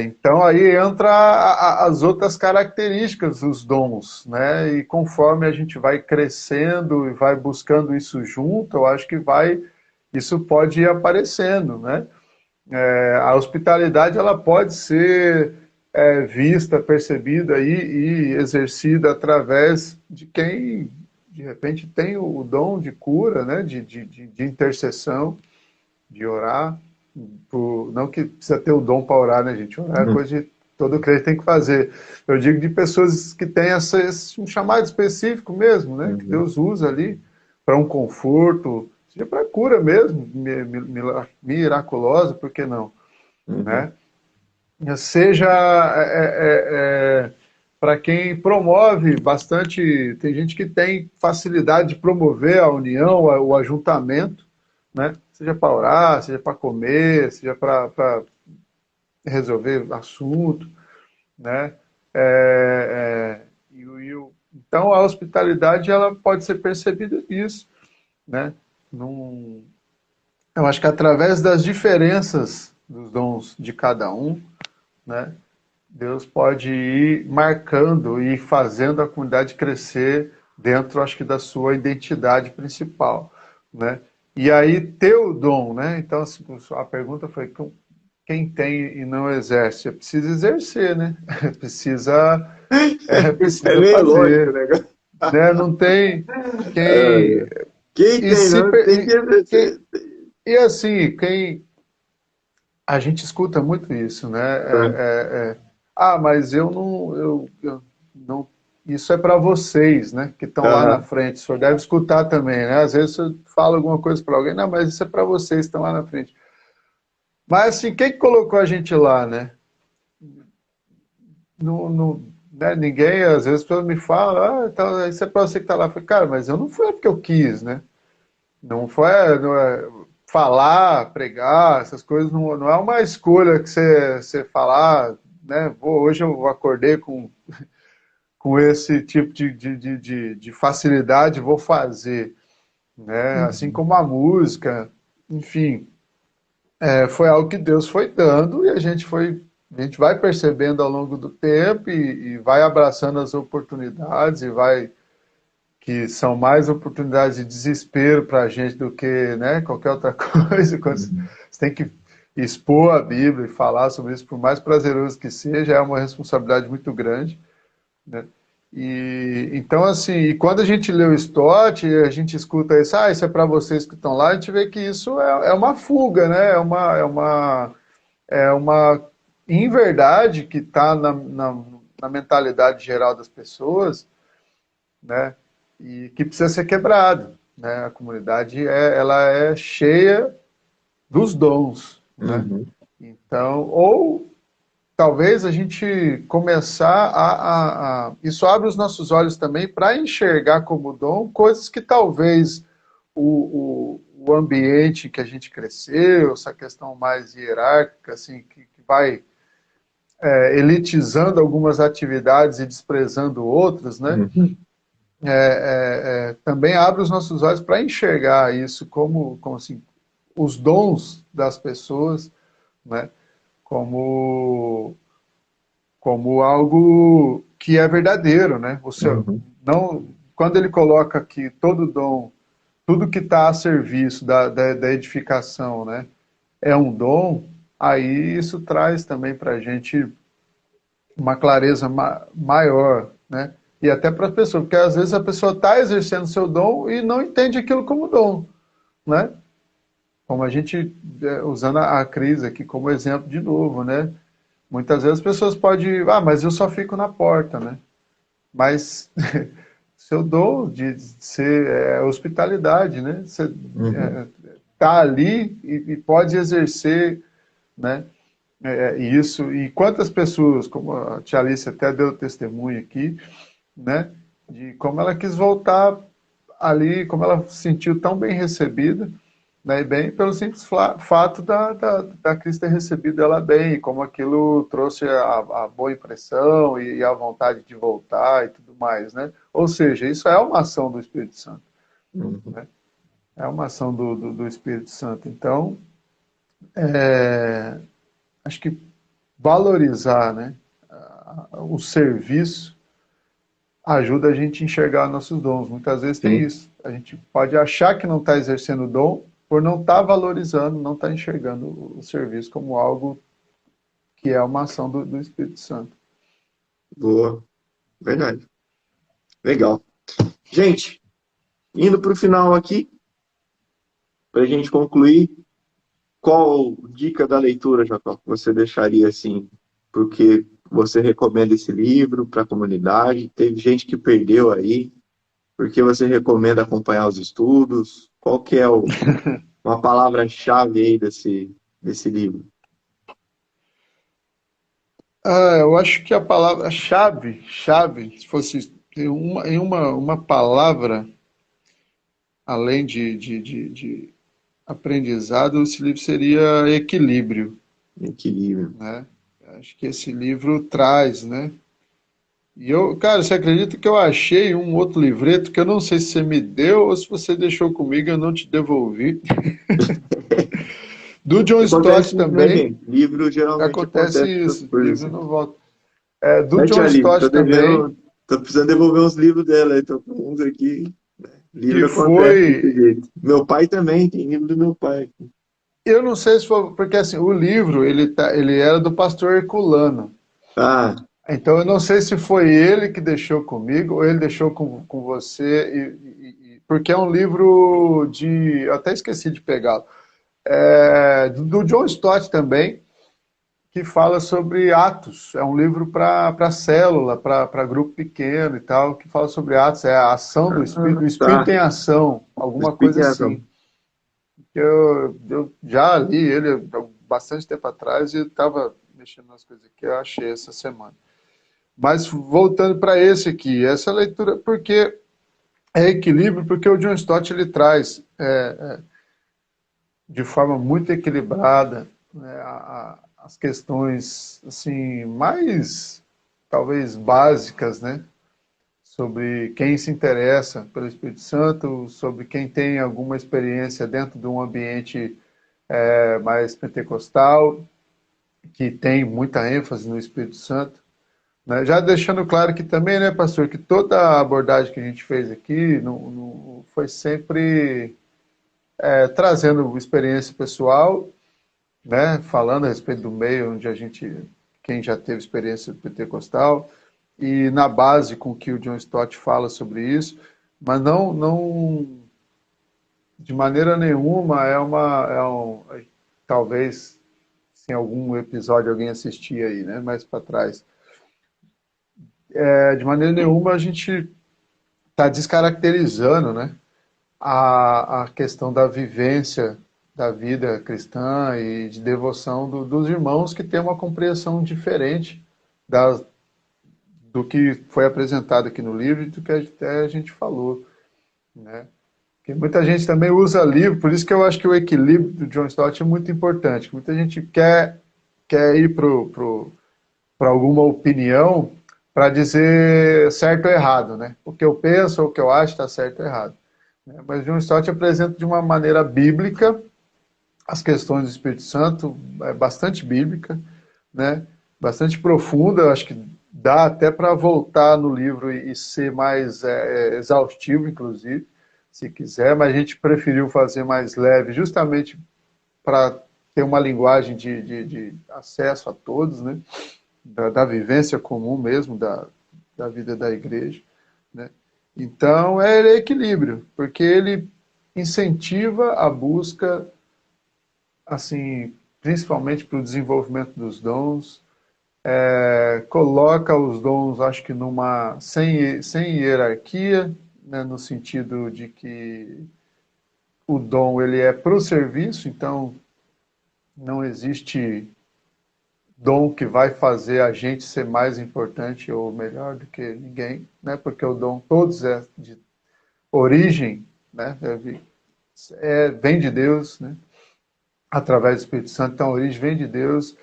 Então aí entra as outras características dos dons, né? E conforme a gente vai crescendo e vai buscando isso junto, eu acho que isso pode ir aparecendo, né? A hospitalidade ela pode ser vista, percebida e exercida através de quem de repente tem o dom de cura, né? De intercessão, de orar. Não que precisa ter o dom para orar, né, gente? Orar é Uhum. coisa de todo crente tem que fazer. Eu digo de pessoas que têm um chamado específico mesmo, né? Que Uhum. Deus usa ali para um conforto, seja para cura mesmo, miraculosa, por que não? Uhum. Né? Seja para quem promove bastante, tem gente que tem facilidade de promover a união, o ajuntamento, né? Seja para orar, seja para comer, seja para resolver assunto, né? Então a hospitalidade ela pode ser percebida nisso, né? Num, eu acho que através das diferenças dos dons de cada um, né? Deus pode ir marcando e fazendo a comunidade crescer dentro, acho que, da sua identidade principal, né? E aí ter o dom, né? Então assim, a pergunta foi quem tem e não exerce, precisa exercer, né? Precisa, Isso é precisa meio lógico, fazer, né? né? Não tem quem Quem e tem se não tem que quem, exercer. e assim quem a gente escuta muito isso, né? Mas eu não, eu não. Isso é para vocês, né? Que estão lá na Aham. frente. O senhor deve escutar também, né? Às vezes você fala alguma coisa para alguém, não, mas isso é para vocês que estão lá na frente. Mas assim, quem que colocou a gente lá, né? Né? Ninguém, às vezes, as pessoas me falam, então, isso é para você que está lá. Eu falei, cara, mas eu não fui porque eu quis, né? Não foi não falar, pregar, essas coisas não é uma escolha que você falar, né? Hoje eu acordei com esse tipo de facilidade, vou fazer. né? Assim Uhum. como a música, enfim, foi algo que Deus foi dando e a gente vai percebendo ao longo do tempo e vai abraçando as oportunidades e vai que são mais oportunidades de desespero para a gente do que, né, qualquer outra coisa. Quando você Uhum. tem que expor a Bíblia e falar sobre isso, por mais prazeroso que seja, é uma responsabilidade muito grande, né? E então assim, e quando a gente lê o Stott, a gente escuta isso, isso é para vocês que estão lá, a gente vê que isso é uma fuga, né? É uma em verdade que está na mentalidade geral das pessoas, né? E que precisa ser quebrado, né? A comunidade ela é cheia dos dons, né? Uhum. Então, ou talvez a gente começar isso abre os nossos olhos também para enxergar como dom coisas que talvez o ambiente que a gente cresceu, essa questão mais hierárquica, assim, que vai elitizando algumas atividades e desprezando outras, né? Uhum. Também abre os nossos olhos para enxergar isso como assim, os dons das pessoas, né? Como, como algo que é verdadeiro, né? Você Uhum. não, quando ele coloca que todo dom, tudo que está a serviço da edificação, né, é um dom, aí isso traz também para a gente uma clareza maior, né? E até para a pessoa, porque às vezes a pessoa está exercendo seu dom e não entende aquilo como dom, né? Como a gente, usando a crise aqui como exemplo de novo, né? Muitas vezes as pessoas podem, mas eu só fico na porta, né? Mas seu dom de ser hospitalidade, né? Você Uhum. tá ali e pode exercer, né? Isso, e quantas pessoas, como a tia Alice até deu testemunho aqui, né, de como ela quis voltar ali, como ela se sentiu tão bem recebida, né, e bem pelo simples fato da Cristo ter recebido ela bem, e como aquilo trouxe a boa impressão e a vontade de voltar e tudo mais, né? Ou seja, isso é uma ação do Espírito Santo, Uhum. né? É uma ação do Espírito Santo. Então, acho que valorizar, né, o serviço ajuda a gente a enxergar nossos dons. Muitas vezes tem Sim. isso. A gente pode achar que não está exercendo o dom por não estar valorizando, não estar enxergando o serviço como algo que é uma ação do Espírito Santo. Boa. Verdade. Legal. Gente, indo para o final aqui, para a gente concluir, qual dica da leitura, Jacó, que você deixaria assim? Porque você recomenda esse livro para a comunidade? Teve gente que perdeu aí. Porque você recomenda acompanhar os estudos? Qual que é uma palavra-chave aí desse livro? Eu acho que a palavra chave, se fosse uma palavra, além de aprendizado, esse livro seria equilíbrio, Equilíbrio. né? Acho que esse livro traz, né? E eu, cara, você acredita que eu achei um outro livreto que eu não sei se você me deu ou se você deixou comigo e eu não te devolvi? Do John Acontece Stott isso, né, também, gente? Livro geralmente acontece acontece essas isso, o coisas livro assim. não volta. Do Né, John tia Alice? Stott também, Tô precisando devolver uns livros dela, tô com uns aqui. que Livro acontece desse foi. jeito. Meu pai também, tem livro do meu pai. Eu não sei se foi. Porque assim, o livro ele era do pastor Herculano. Ah, Então eu não sei se foi ele que deixou comigo ou ele deixou com você, porque é um livro de. Eu até esqueci de pegá-lo. Do John Stott também, que fala sobre Atos. É um livro para célula, para grupo pequeno e tal, que fala sobre Atos, é a ação do Espírito, o Espírito tá. em ação, alguma Explique coisa essa. assim. Eu já li ele há bastante tempo atrás e estava mexendo nas coisas que eu achei essa semana. Mas voltando para esse aqui, essa leitura, porque é equilíbrio, porque o John Stott ele traz de forma muito equilibrada, né, as questões assim mais talvez básicas, né, sobre quem se interessa pelo Espírito Santo, sobre quem tem alguma experiência dentro de um ambiente mais pentecostal, que tem muita ênfase no Espírito Santo. Né? Já deixando claro que também, né, pastor, que toda a abordagem que a gente fez aqui foi sempre trazendo experiência pessoal, né, falando a respeito do meio onde quem já teve experiência pentecostal, e na base com que o John Stott fala sobre isso, mas não de maneira nenhuma talvez se em algum episódio alguém assistir aí, né, mais para trás, de maneira nenhuma a gente está descaracterizando, né, a questão da vivência da vida cristã e de devoção dos irmãos que têm uma compreensão diferente do que foi apresentado aqui no livro e do que até a gente falou, né? Porque muita gente também usa livro, por isso que eu acho que o equilíbrio do John Stott é muito importante. Muita gente quer ir para alguma opinião para dizer certo ou errado, né? O que eu penso ou o que eu acho está certo ou errado. Mas John Stott apresenta de uma maneira bíblica as questões do Espírito Santo, bastante bíblica, né? Bastante profunda, acho que dá até para voltar no livro e ser mais exaustivo, inclusive, se quiser, mas a gente preferiu fazer mais leve, justamente para ter uma linguagem de acesso a todos, né? Da vivência comum mesmo, da vida da igreja, né? Então, é equilíbrio, porque ele incentiva a busca, assim, principalmente para o desenvolvimento dos dons, coloca os dons, acho que sem hierarquia, né, no sentido de que o dom ele é para o serviço, então não existe dom que vai fazer a gente ser mais importante ou melhor do que ninguém, né? Porque o dom todos é de origem, né? Vem de Deus, né? Através do Espírito Santo, então a origem vem de Deus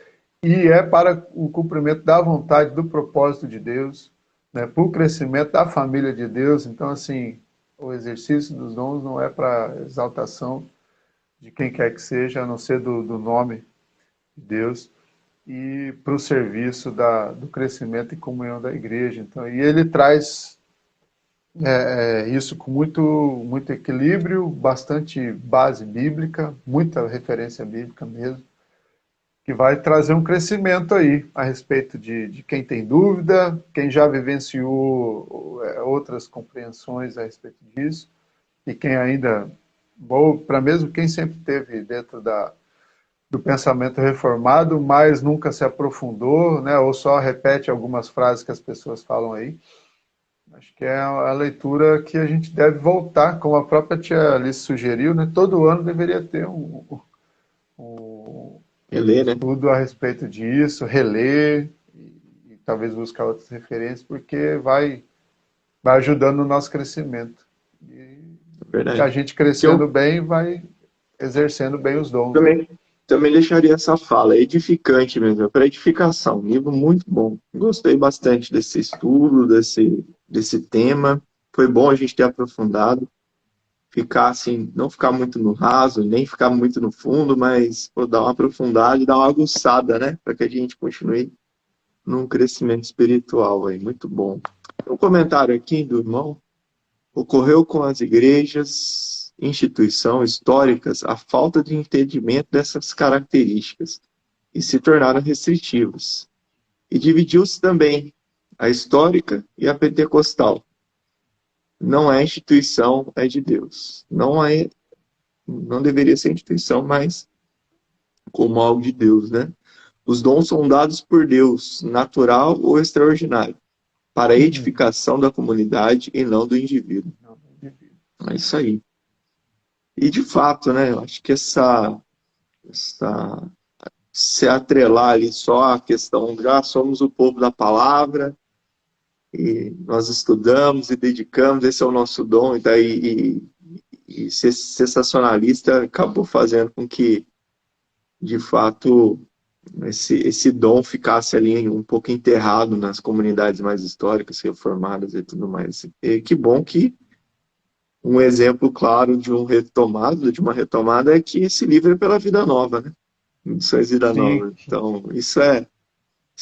e é para o cumprimento da vontade, do propósito de Deus, né? Para o crescimento da família de Deus. Então, assim, o exercício dos dons não é para exaltação de quem quer que seja, a não ser do nome de Deus, e para o serviço do crescimento e comunhão da igreja. Então, e ele traz isso com muito equilíbrio, bastante base bíblica, muita referência bíblica mesmo, que vai trazer um crescimento aí a respeito de quem tem dúvida, quem já vivenciou outras compreensões a respeito disso, e quem ainda, ou para mesmo quem sempre teve dentro do pensamento reformado, mas nunca se aprofundou, né, ou só repete algumas frases que as pessoas falam aí. Acho que é a leitura que a gente deve voltar, como a própria tia Alice sugeriu, né? Todo ano deveria ter um Reler, né? estudo a respeito disso, reler e talvez buscar outras referências, porque vai ajudando no nosso crescimento. E a Verdade. gente Que eu crescendo bem vai exercendo bem os dons, né? também deixaria essa fala, é edificante mesmo, é para edificação, um livro muito bom. Gostei bastante desse estudo, desse tema. Foi bom a gente ter aprofundado, ficar assim, não ficar muito no raso, nem ficar muito no fundo, mas pô, dar uma aprofundada e dar uma aguçada, né? Para que a gente continue num crescimento espiritual aí. Muito bom. Um comentário aqui do irmão. Ocorreu com as igrejas, instituições históricas, a falta de entendimento dessas características e se tornaram restritivas. E dividiu-se também a histórica e a pentecostal. Não é instituição, é de Deus. Não deveria ser instituição, mas como algo de Deus, né? Os dons são dados por Deus, natural ou extraordinário, para a edificação da comunidade e não do indivíduo. É isso aí. E de fato, né? Eu acho que se atrelar ali só a questão de somos o povo da palavra e nós estudamos e dedicamos, esse é o nosso dom, e ser sensacionalista acabou fazendo com que, de fato, esse dom ficasse ali um pouco enterrado nas comunidades mais históricas, reformadas e tudo mais. E que bom que um exemplo claro de uma retomada é que esse livro é pela Vida Nova, né? Edições Vida Sim, Nova. Então, isso é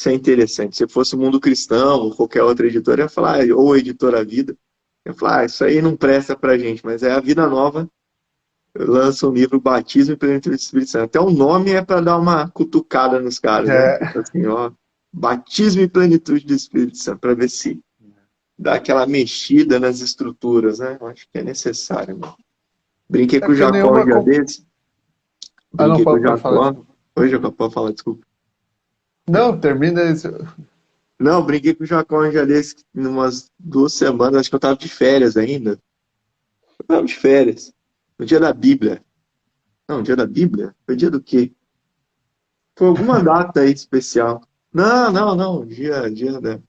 interessante. Se fosse o Mundo Cristão ou qualquer outra editora, ia falar, ou Editora Vida, ia falar, isso aí não presta pra gente, mas é a Vida Nova lança um livro Batismo e Plenitude do Espírito Santo. Até o nome é para dar uma cutucada nos caras, né? é, Tipo assim, ó, Batismo e Plenitude do Espírito Santo, para ver se dá aquela mexida nas estruturas, né? Eu acho que é necessário, né? Brinquei é com o porque Jacó um nenhuma. dia desses. Ah, não, Brinquei com o pode falar, Jacó. desculpa. Oi, Jacó, pode falar, desculpa. Não, termina isso. Não, brinquei com o Jacó um dia desses, umas 2 semanas, acho que eu tava de férias ainda. Eu tava de férias. No dia da Bíblia. Não, dia da Bíblia? Foi dia do quê? Foi alguma data aí especial. Não, não, não. Dia da...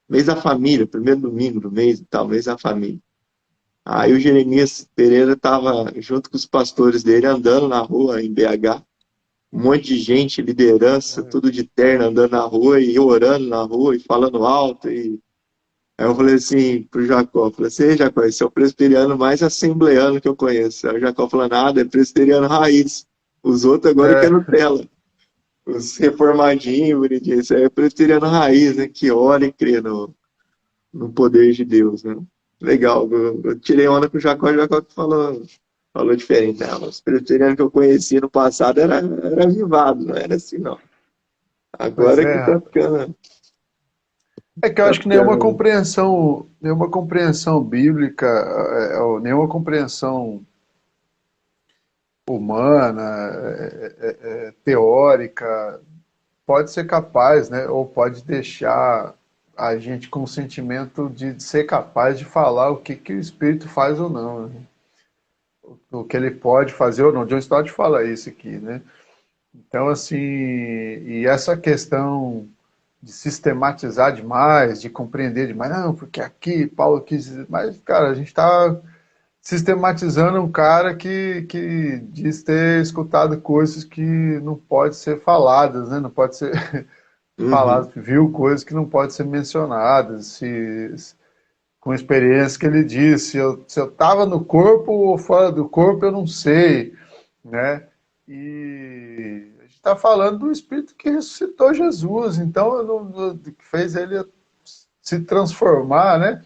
Mês da família, primeiro domingo do mês e tal, mês da família. Aí o Jeremias Pereira estava junto com os pastores dele andando na rua em BH. Um monte de gente, liderança, tudo de terno, andando na rua e orando na rua e falando alto. Aí eu falei assim pro Jacó, falei assim, "Ei, Jacó, esse é o presbiteriano mais assembleano que eu conheço." Aí o Jacó falou, nada, é presbiteriano raiz. Os outros agora É, querem Nutella. Os reformadinhos, bonitinhos, isso aí é presbiteriano raiz, né? Que ora e crê no poder de Deus, né? Legal, eu tirei onda com o Jacó que falou diferente. Né? Os presbiterianos que eu conheci no passado era avivado, não era assim, não. pois Agora que é. É que eu tá acho que ficando. nenhuma compreensão bíblica, ou nenhuma compreensão humana, teórica, pode ser capaz, né? Ou pode deixar a gente com o sentimento de ser capaz de falar o que o Espírito faz ou não, né? O que ele pode fazer ou não. John Stott fala isso aqui, né? Então, assim, e essa questão de sistematizar demais, de compreender demais, não, porque aqui Paulo quis dizer, mas, cara, a gente está sistematizando um cara que diz ter escutado coisas que não pode ser faladas, né? Não pode ser Uhum, faladas, viu coisas que não podem ser mencionadas, com experiência que ele disse, se eu estava no corpo ou fora do corpo, eu não sei, né? E a gente está falando do Espírito que ressuscitou Jesus, então que fez ele se transformar, né?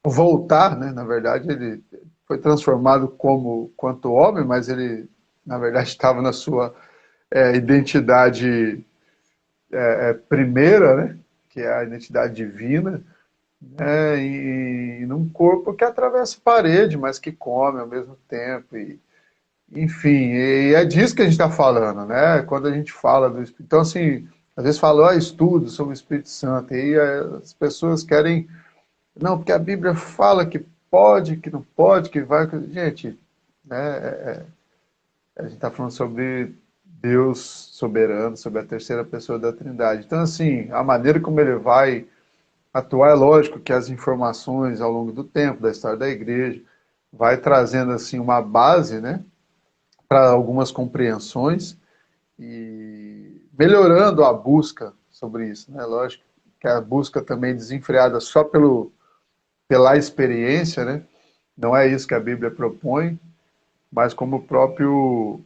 Voltar, né? Na verdade, ele foi transformado como quanto homem, mas ele, na verdade, estava na sua identidade primeira, né? Que é a identidade divina, e num corpo que atravessa parede, mas que come ao mesmo tempo. Enfim, e é disso que a gente está falando, né? Quando a gente fala do Espírito. Então, assim, às vezes fala, estudo sobre o Espírito Santo, e aí as pessoas querem. Não, porque a Bíblia fala que pode, que não pode, que vai. Gente, né? A gente está falando sobre Deus soberano, sobre a terceira pessoa da Trindade. Então, assim, a maneira como ele vai atuar, é lógico que as informações ao longo do tempo, da história da igreja, vai trazendo assim uma base, né, para algumas compreensões e melhorando a busca sobre isso, né? Lógico que a busca também desenfreada só pela experiência, né? Não é isso que a Bíblia propõe, mas como o próprio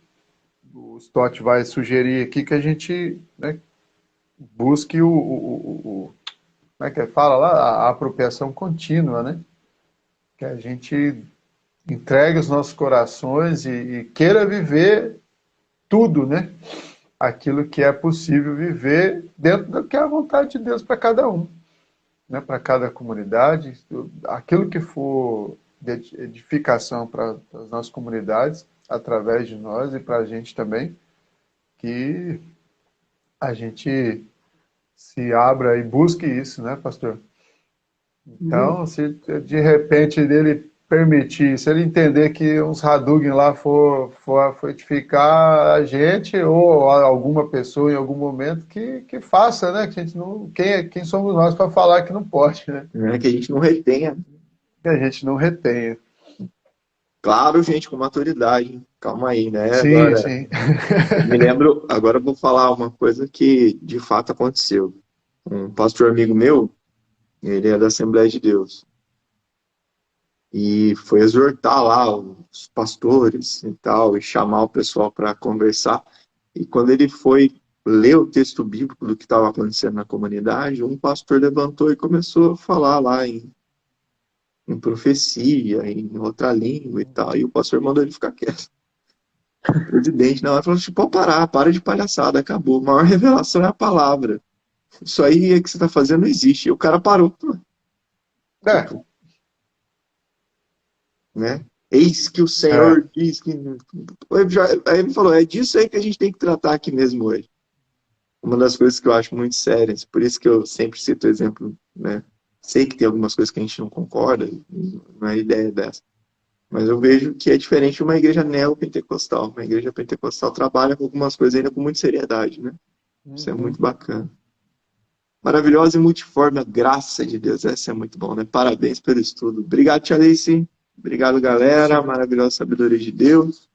o Stott vai sugerir aqui que a gente, né, busque como é que fala lá? A apropriação contínua, né? Que a gente entregue os nossos corações e queira viver tudo, né? Aquilo que é possível viver dentro do que é a vontade de Deus para cada um, né? Para cada comunidade, aquilo que for de edificação para as nossas comunidades, através de nós e para a gente também, que a gente se abra e busque isso, né, pastor? uhum. Então, se de repente ele permitir, se ele entender que uns Hadouken lá for edificar a gente ou alguma pessoa em algum momento, que faça, né? Que a gente não, quem somos nós para falar que não pode, né? É que a gente não retenha. Que a gente não retenha. Claro, gente, com maturidade, hein? Calma aí, né? Sim, Agora, sim. me lembro, agora eu vou falar uma coisa que de fato aconteceu. Um pastor amigo meu, ele é da Assembleia de Deus, e foi exortar lá os pastores e tal, e chamar o pessoal para conversar. E quando ele foi ler o texto bíblico do que estava acontecendo na comunidade, um pastor levantou e começou a falar lá em profecia, em outra língua e tal. E o pastor mandou ele ficar quieto. O presidente na hora falou: tipo, pode parar, para de palhaçada, acabou. A maior revelação é a palavra. Isso aí é que você está fazendo não existe. E o cara parou. É, Tipo, né? Eis que o é. Senhor diz que. Aí ele falou: é disso aí que a gente tem que tratar aqui mesmo hoje. Uma das coisas que eu acho muito sérias, por isso que eu sempre cito o exemplo, né? Sei que tem algumas coisas que a gente não concorda, não é ideia dessa. Mas eu vejo que é diferente de uma igreja neopentecostal. Uma igreja pentecostal trabalha com algumas coisas ainda com muita seriedade, né? Isso é Uhum. muito bacana. Maravilhosa e multiforme a graça de Deus. Essa é muito bom, né? Parabéns pelo estudo. Obrigado, Tia Alice. Obrigado, galera. Maravilhosa sabedoria de Deus.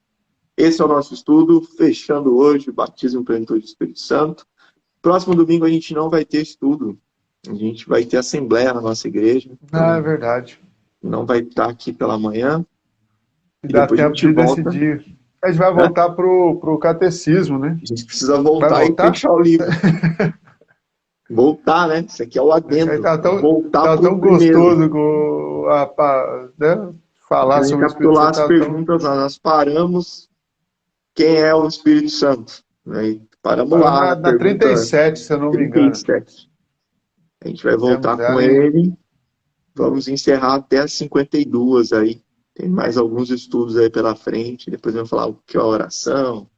Esse é o nosso estudo, fechando hoje, batismo em plenitude do Espírito Santo. Próximo domingo a gente não vai ter estudo. A gente vai ter assembleia na nossa igreja. Ah, é Então, verdade. não vai estar aqui pela manhã. E E dá depois a tempo gente de volta, decidir. A gente vai né? voltar pro catecismo, né? A gente precisa Vai voltar e voltar? fechar o livro. Voltar, né? Isso aqui é o Aí adendo. Voltar tá para o tão primeiro. gostoso né? Falar Para sobre o Espírito recapitular Santo, as tá tão. perguntas, nós paramos. Quem é o Espírito Santo? Né? Paramos Paramos lá na na pergunta 37, se eu não me engano. 37. A gente vai Temos voltar com ela em. ele. Vamos encerrar até as 52 aí. Tem mais alguns estudos aí pela frente. Depois eu vou falar o que é a oração,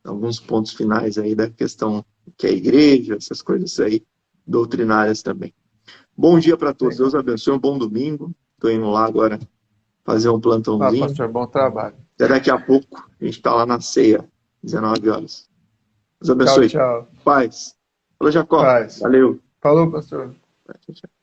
alguns pontos finais aí da questão que é a igreja, essas coisas aí doutrinárias também. Bom dia para todos. Deus Legal. abençoe. Um bom domingo. Estou indo lá agora fazer um Ah, plantãozinho. pastor, bom trabalho. Até daqui a pouco. A gente está lá na ceia, 19 horas. Deus Tchau, abençoe. tchau. Paz. Falou, Jacó. Paz. Valeu. Falou, pastor. Tchau, tchau.